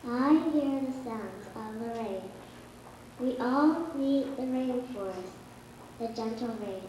I hear the sounds of the rain. We all need the rainforest, the gentle rain.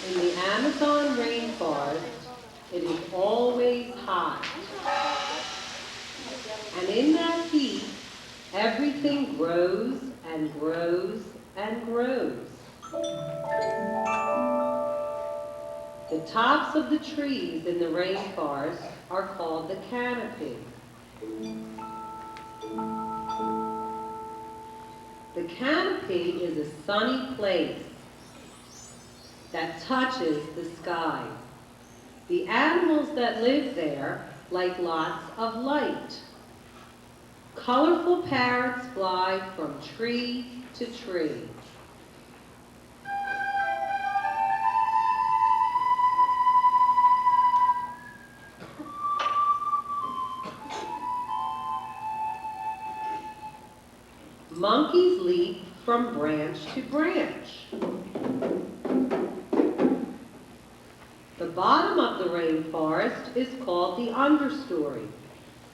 In the Amazon rainforest, it is always hot. And in that heat, everything grows and grows and grows. The tops of the trees in the rainforest are called the canopy. The canopy is a sunny place. that touches the sky. The animals that live there like lots of light. Colorful parrots fly from tree to tree. Monkeys leap from branch to branch. The bottom of the rainforest is called the understory.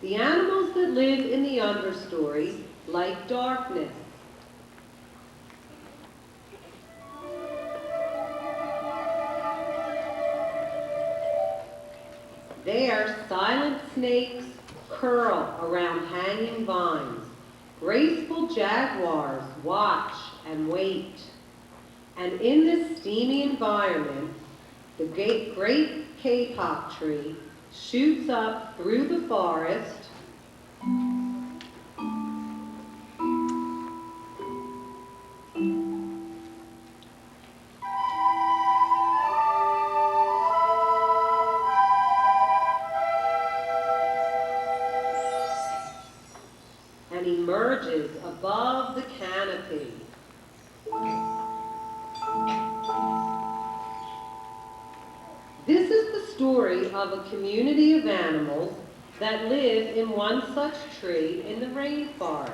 The animals that live in the understory like darkness. There, silent snakes curl around hanging vines. Graceful jaguars watch and wait. And in this steamy environment, the great kapok tree shoots up through the forest and emerges above the canopy. This is the story of a community of animals that live in one such tree in the rainforest.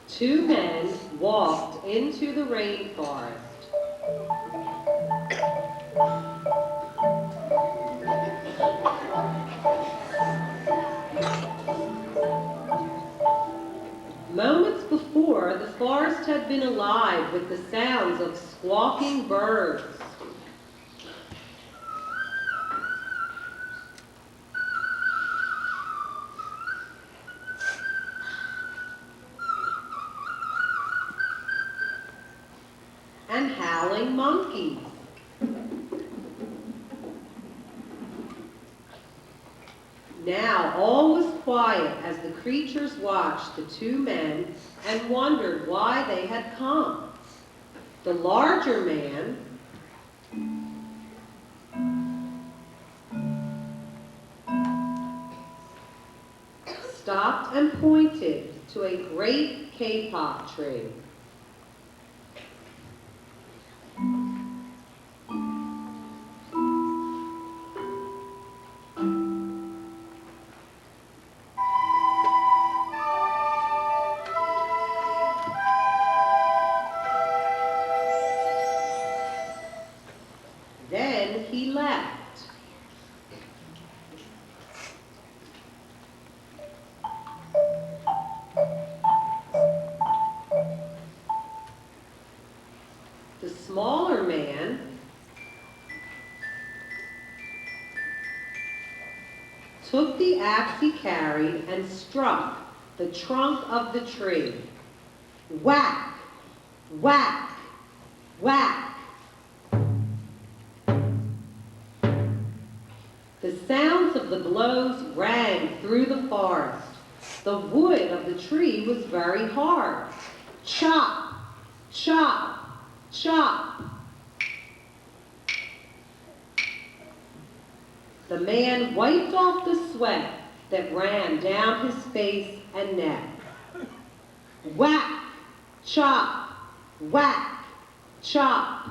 Two men walked into the rainforest. Moments before, the forest had been alive with the sounds of squawking birds. And howling monkeys. Now all was quiet as the creatures watched the two men and wondered why they had come. The larger man stopped and pointed to a great kapok tree. Then he left. The smaller man took the axe he carried and struck the trunk of the tree. Whack, whack, whack. The sounds of the blows rang through the forest. The wood of the tree was very hard. Chop, chop, chop. The man wiped off the sweat that ran down his face and neck. Whack, chop, whack, chop.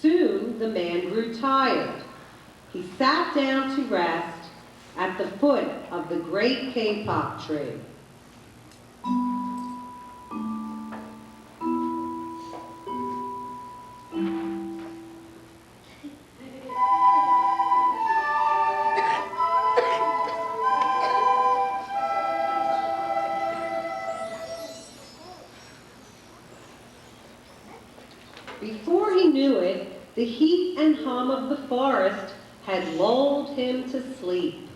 Soon the man grew tired. He sat down to rest at the foot of the great kapok tree. Before he knew it, the heat and hum of the forest had lulled him to sleep.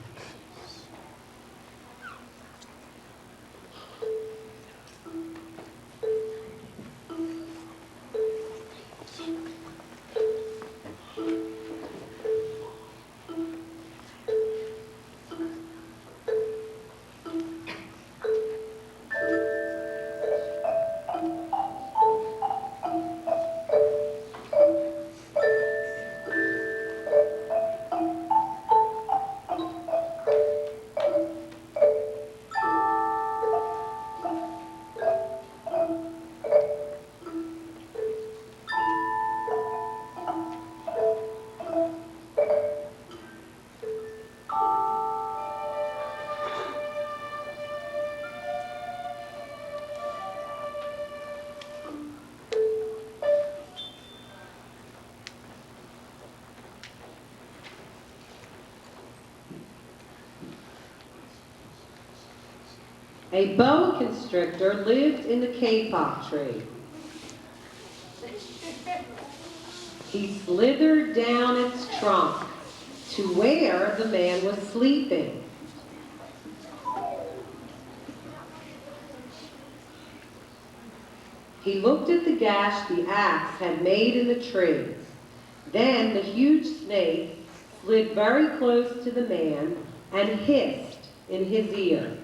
A boa constrictor lived in the kapok tree. He slithered down its trunk to where the man was sleeping. He looked at the gash the axe had made in the tree. Then the huge snake slid very close to the man and hissed in his ear.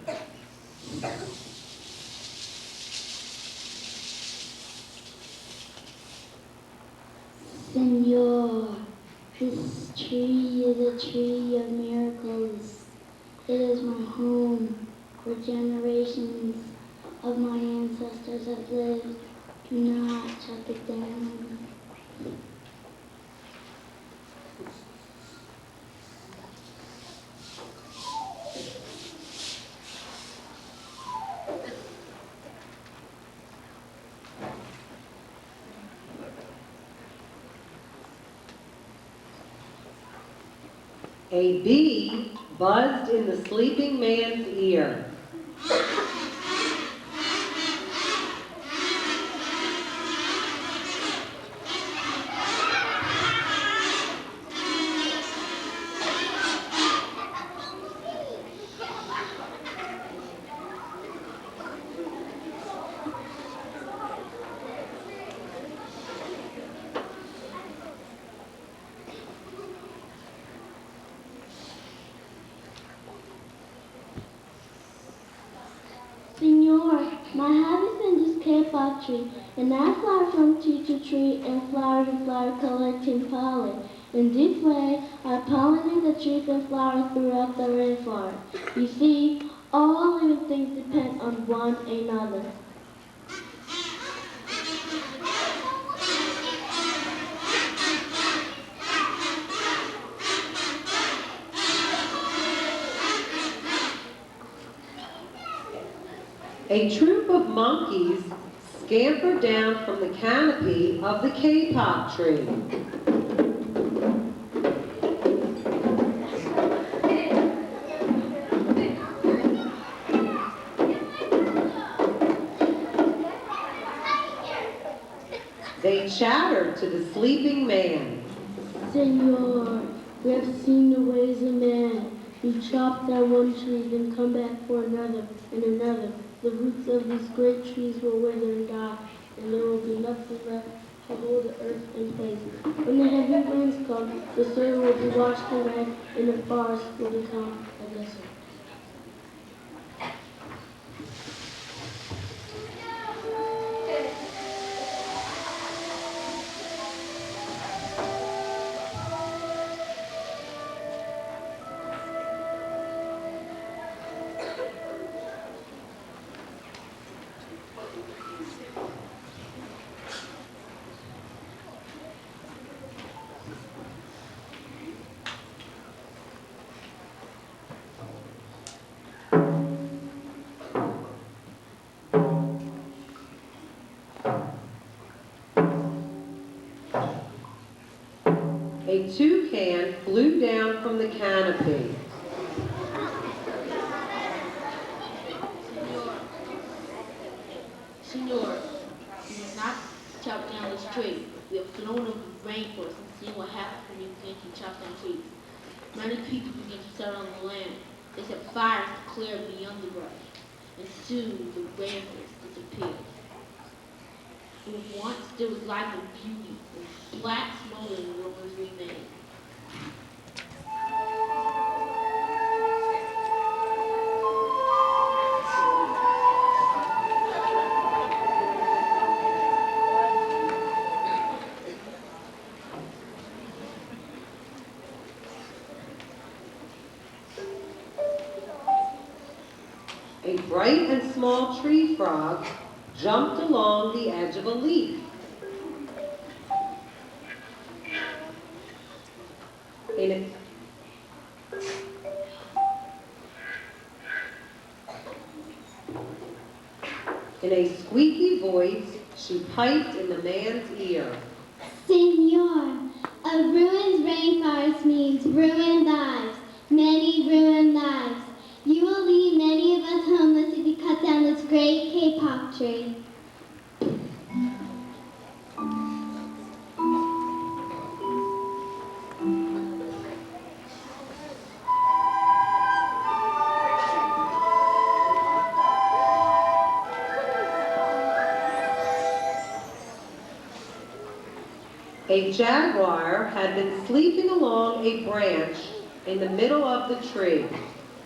Senor, this tree is a tree of miracles. It is my home where generations of my ancestors have lived. Do not chop it down. A bee buzzed in the sleeping man's ear. Senor, my habitat is kapok tree, and I fly from tree to tree and flower to flower collecting pollen. In this way, I pollinate the trees and flowers throughout the rainforest. You see, all living things depend on one another. A troop of monkeys scampered down from the canopy of the kapok tree. They chattered to the sleeping man. Senor, we have seen the ways of man. We chop down one tree, then come back for another and another. The roots of these great trees will wither and die, and there will be nothing left to hold the earth in place. When the heavy rains come, the soil will be washed away, and the forest will become a desert. a toucan flew down from the canopy. Senor, you must not chop down this tree. We have flown over the rainforest and seen what happens when you begin to chop down trees. Many people begin to settle on the land. They set fires to clear the underbrush, and soon the rainforest disappeared. It was once there was life and beauty, and black smoldering ruins remained. A bright and small tree frog jumped along the edge of a leaf. In a squeaky voice, she piped in the man's ear. Senor, a ruined rainforest means ruined lives, many ruined lives. You will leave many of us homeless if you cut down this great kapok tree. A jaguar had been sleeping along a branch in the middle of the tree.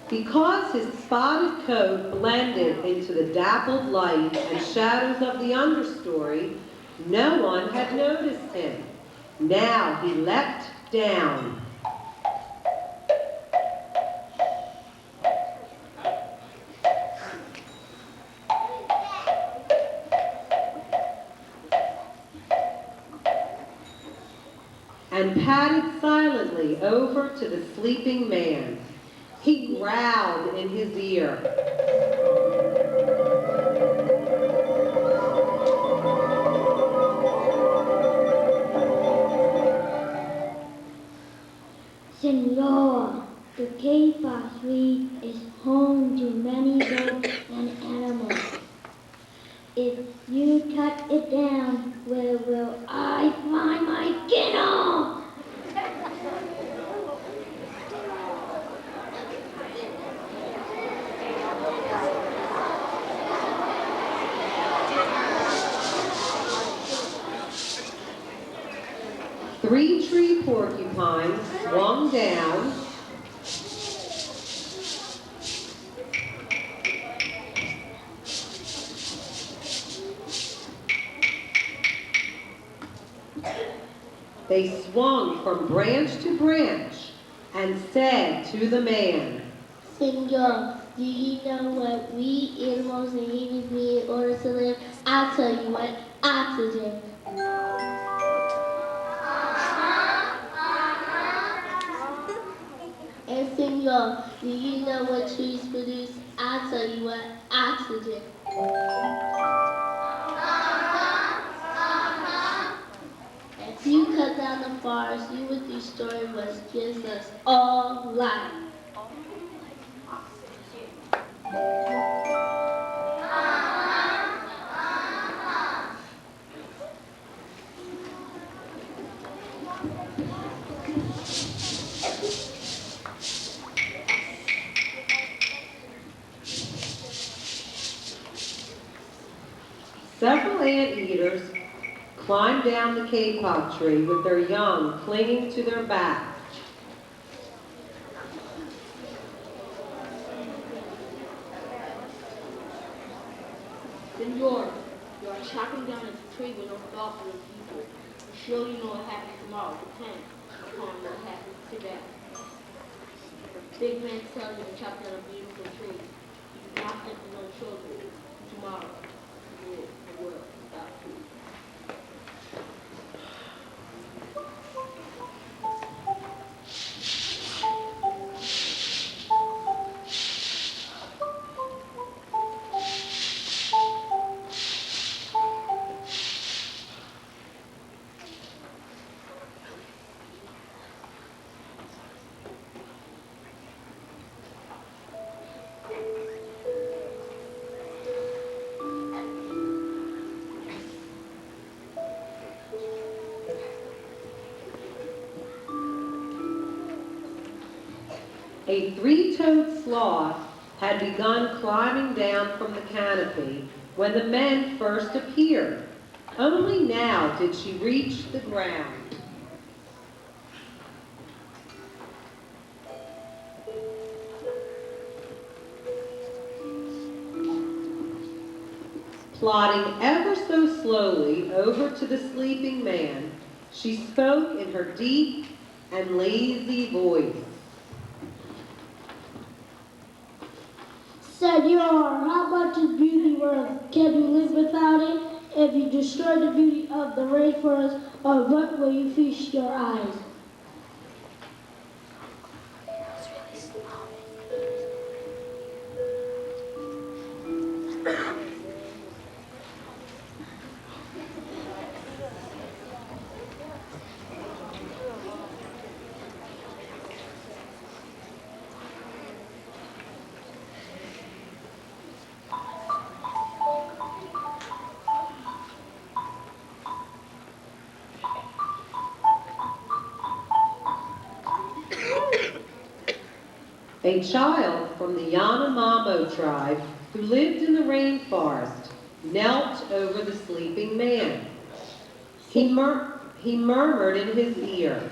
Because his spotted coat blended into the dappled light and shadows of the understory, no one had noticed him. Now he leapt down. And padded silently over to the sleeping man. He growled in his ear. Senor, the kapok tree is home to many birds and animals. If you cut it down, where will I find my dinner? 3 tree porcupines swung down. They swung from branch to branch and said to the man, Senor, do you know what we animals and humans need in order to live? I'll tell you what, oxygen. And senor, do you know what trees produce? I'll tell you what, oxygen. If you cut down the forest, you would destroy what gives us all life. Several anteaters climbed down the kapok tree with their young clinging to their backs. Senor, you are chopping down a tree with no thought for the people. You surely know what happens tomorrow depends upon what happens today. The big man tells you to chop down a beautiful tree. You do not think of no children. Tomorrow, you live in a world without food. A three-toed sloth had begun climbing down from the canopy when the men first appeared. Only now did she reach the ground. Plodding ever so slowly over to the sleeping man, she spoke in her deep and lazy voice. Senor, how much is beauty worth? Can you live without it? If you destroy the beauty of the rainforest, on what will you feast your eyes? A child from the Yanomamo tribe who lived in the rainforest knelt over the sleeping man. He murmured in his ear,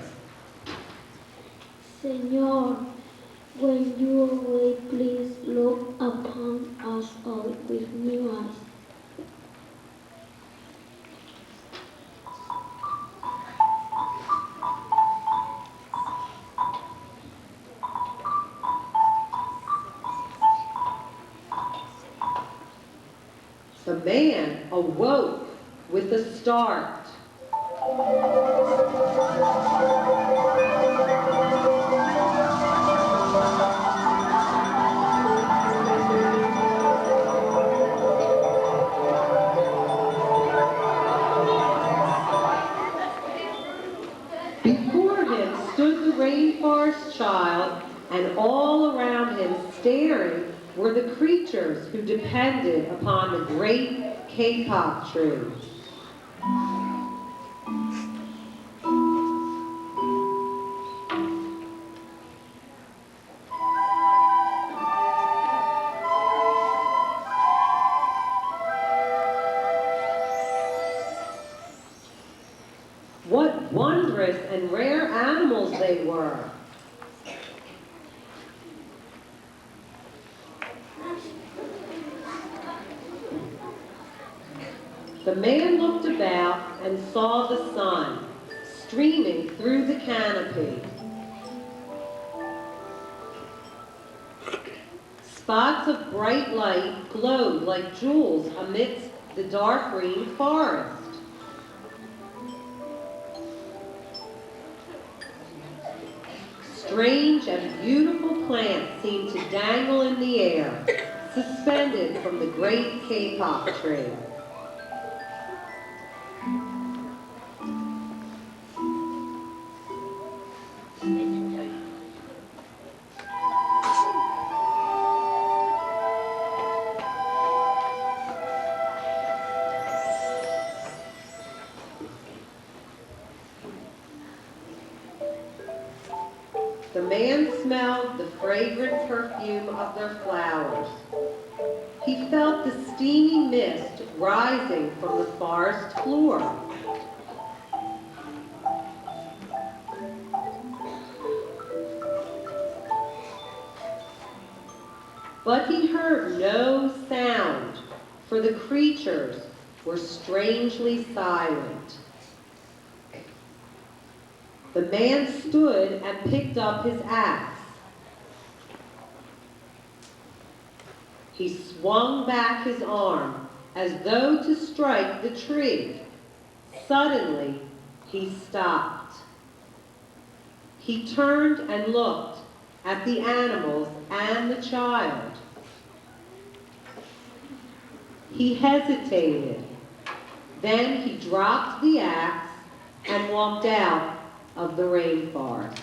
Senor, when you awake, please look upon us all with new eyes. the man awoke with a start. Before him stood the rainforest child, and all around him staring were the creatures who depended upon the great kapok tree. What wondrous and rare animals they were! The man looked about and saw the sun streaming through the canopy. Spots of bright light glowed like jewels amidst the dark green forest. Strange and beautiful plants seemed to dangle in the air, suspended from the great kapok tree. The man smelled the fragrant perfume of their flowers. He felt the steamy mist rising from the forest floor. But he heard no sound, for the creatures were strangely silent. The man stood and picked up his axe. He swung back his arm as though to strike the tree. Suddenly, he stopped. He turned and looked at the animals and the child. He hesitated. Then he dropped the axe and walked out of the rainforest.